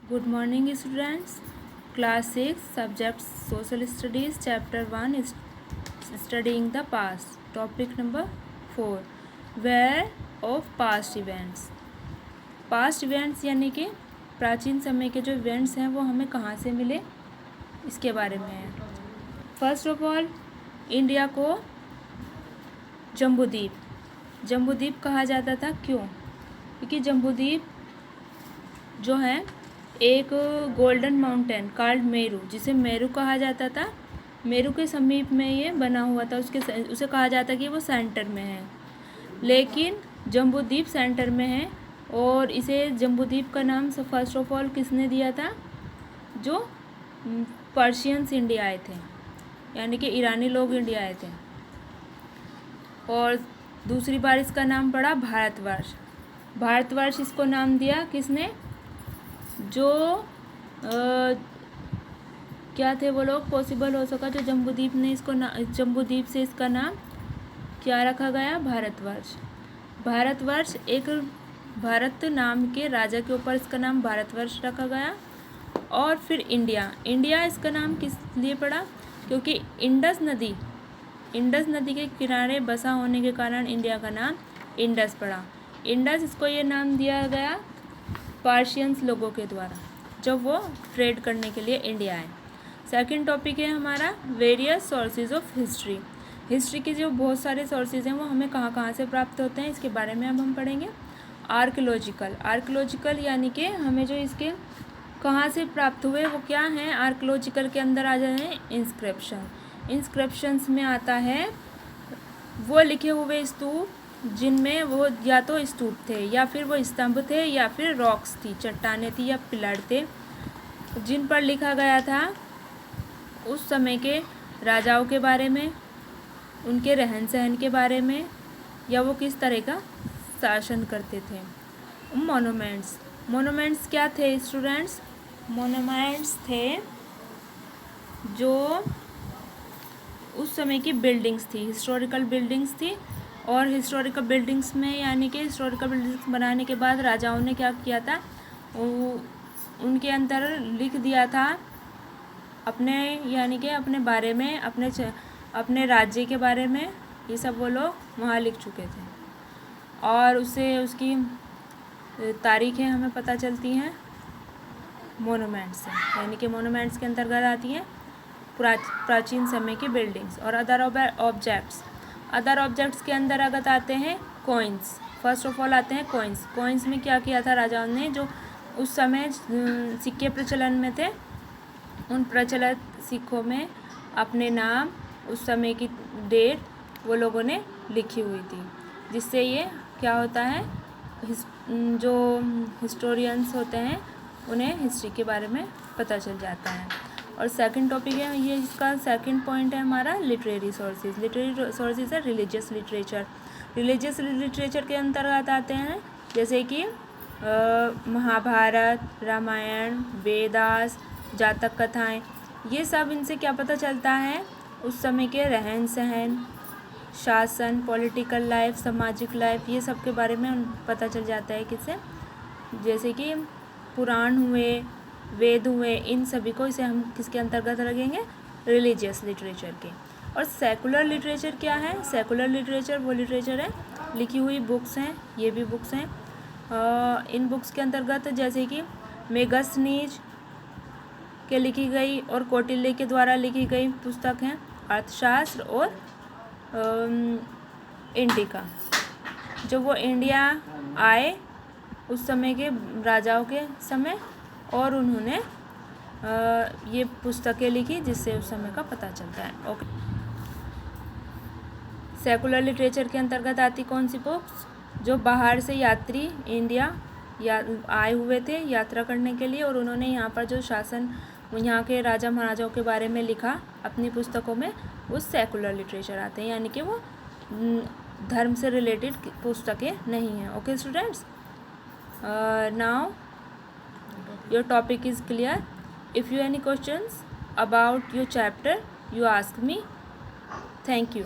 Good morning, students. Class 6, subject Social Studies, Chapter 1 is Studying the Past. Topic number 4, Where of Past Events. Past events यानी कि प्राचीन समय के जो events हैं वो हमें कहाँ से मिले, इसके बारे में है. फर्स्ट ऑफ ऑल, इंडिया को जम्बूद्वीप कहा जाता था. क्यों? क्योंकि जम्बूद्वीप जो है एक गोल्डन माउंटेन कॉल्ड मेरू, जिसे मेरू कहा जाता था, मेरू के समीप में ये बना हुआ था. उसे कहा जाता कि वो सेंटर में है, लेकिन जम्बूद्वीप सेंटर में है. और इसे जम्बूद्वीप का नाम फर्स्ट ऑफ ऑल किसने दिया था? जो पर्शियंस इंडिया आए थे, यानी कि ईरानी लोग इंडिया आए थे. और दूसरी बार इसका नाम पड़ा भारतवर्ष इसको नाम दिया किसने? जो क्या थे वो लोग, पॉसिबल हो सका जो जम्बूद्वीप ने इसको जम्बूद्वीप से इसका नाम क्या रखा गया? भारतवर्ष एक भारत नाम के राजा के ऊपर इसका नाम भारतवर्ष रखा गया. और फिर इंडिया इसका नाम किस लिए पड़ा? क्योंकि इंडस नदी के किनारे बसा होने के कारण इंडिया का नाम इंडस पड़ा. इंडस इसको ये नाम दिया गया पर्शियंस लोगों के द्वारा जब वो ट्रेड करने के लिए इंडिया आए. सेकंड टॉपिक है हमारा वेरियस सोर्सेज ऑफ हिस्ट्री की जो बहुत सारे सोर्सेज हैं वो हमें कहाँ से प्राप्त होते हैं, इसके बारे में अब हम पढ़ेंगे. आर्कियोलॉजिकल यानी कि हमें जो इसके कहाँ से प्राप्त हुए वो क्या हैं. आर्कियोलॉजिकल के अंदर आ जाए इंस्क्रिप्शंस में आता है वो लिखे हुए स्तूप जिनमें वो या तो स्तूप थे या फिर वो स्तंभ थे या फिर रॉक्स थी, चट्टानें थी या पिलर थे, जिन पर लिखा गया था उस समय के राजाओं के बारे में, उनके रहन सहन के बारे में, या वो किस तरह का शासन करते थे. मोनूमेंट्स क्या थे स्टूडेंट्स? मोनूमेंट्स थे जो उस समय की बिल्डिंग्स थी, हिस्टोरिकल बिल्डिंग्स थी. और हिस्टोरिकल बिल्डिंग्स में यानी कि हिस्टोरिकल बिल्डिंग्स बनाने के बाद राजाओं ने क्या किया था, उनके अंदर लिख दिया था अपने यानी कि अपने बारे में, अपने राज्य के बारे में, ये सब वो लोग वहाँ लिख चुके थे. और उससे उसकी तारीखें हमें पता चलती हैं मोनूमेंट्स से, यानी कि मोनूमेंट्स के अंतर्गत आती हैं प्राचीन समय की बिल्डिंग्स. और अदर ऑब्जेक्ट्स के अंतर्गत आते हैं कॉइन्स. फर्स्ट ऑफ ऑल आते हैं कॉइन्स में क्या किया था राजाओं ने, जो उस समय सिक्के प्रचलन में थे, उन प्रचलित सिक्कों में अपने नाम, उस समय की डेट वो लोगों ने लिखी हुई थी, जिससे ये क्या होता है, जो हिस्टोरियंस होते हैं उन्हें हिस्ट्री के बारे में पता चल जाता है. और सेकंड टॉपिक है ये, इसका सेकंड पॉइंट है हमारा लिटरेरी सोर्सेज है रिलीजियस लिटरेचर के अंतर्गत आते हैं, जैसे कि महाभारत, रामायण, वेदास, जातक कथाएं. ये सब इनसे क्या पता चलता है, उस समय के रहन सहन, शासन, पॉलिटिकल लाइफ, सामाजिक लाइफ, ये सब के बारे में पता चल जाता है किससे, जैसे कि पुराण हुए, वेद हुए, इन सभी को इसे हम किसके अंतर्गत रखेंगे? रिलीजियस लिटरेचर के. और सेकुलर लिटरेचर क्या है? सेकुलर लिटरेचर वो लिटरेचर है, लिखी हुई बुक्स हैं, ये भी बुक्स हैं. इन बुक्स के अंतर्गत जैसे कि मेगस्थनीज के लिखी गई और कौटिल्य के द्वारा लिखी गई पुस्तक हैं अर्थशास्त्र और इंडिका. जो वो इंडिया आए उस समय के राजाओं के समय, और उन्होंने ये पुस्तकें लिखी जिससे उस समय का पता चलता है. ओके. सेकुलर लिटरेचर के अंतर्गत आती कौन सी बुक्स? जो बाहर से यात्री इंडिया आए हुए थे यात्रा करने के लिए, और उन्होंने यहाँ पर जो शासन, यहाँ के राजा महाराजाओं के बारे में लिखा अपनी पुस्तकों में, वो सेकुलर लिटरेचर आते हैं, यानी कि वो धर्म से रिलेटेड पुस्तकें नहीं हैं. Okay students, now your topic is clear. If you any questions about your chapter, you ask me. Thank you.